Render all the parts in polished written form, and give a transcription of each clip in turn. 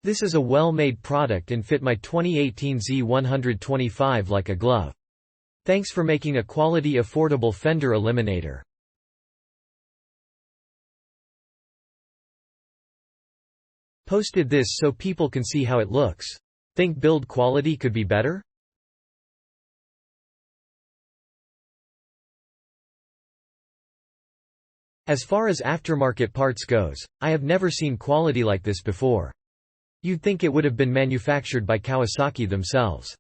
This is a well-made product and fit my 2018 Z125 like a glove. Thanks for making a quality affordable Fender Eliminator. Posted this so people can see how it looks. Think build quality could be better? As far as aftermarket parts goes, I have never seen quality like this before. You'd think it would have been manufactured by Kawasaki themselves.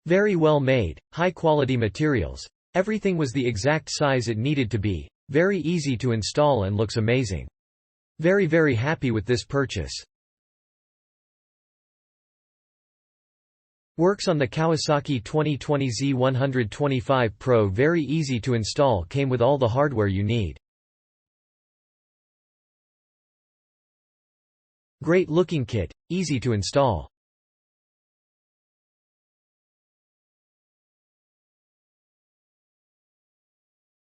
Very well made, high-quality materials. Everything was the exact size it needed to be. Very easy to install and looks amazing. Very happy with this purchase. Works on the Kawasaki 2020 Z125 Pro. Very easy to install, came with all the hardware you need. Great looking kit, easy to install.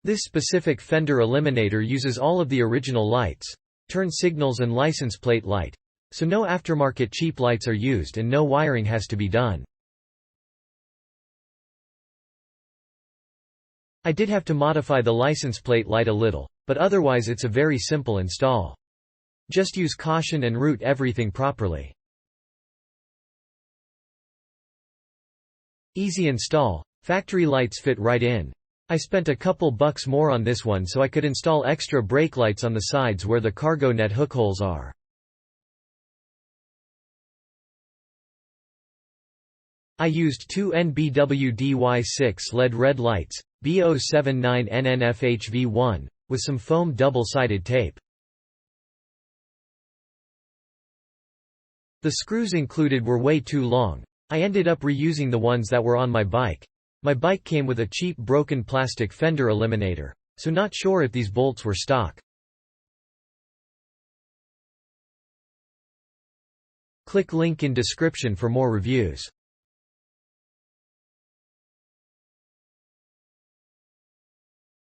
This specific Fender Eliminator uses all of the original lights, turn signals and license plate light, so no aftermarket cheap lights are used and no wiring has to be done. I did have to modify the license plate light a little, but otherwise it's a very simple install. Just use caution and route everything properly. Easy install, factory lights fit right in. I spent a couple bucks more on this one so I could install extra brake lights on the sides where the cargo net hook holes are. I used two NBWDY6 LED red lights, B079NNFHV1, with some foam double-sided tape. The screws included were way too long. I ended up reusing the ones that were on my bike. My bike came with a cheap broken plastic Fender Eliminator, so not sure if these bolts were stock. Click link in description for more reviews.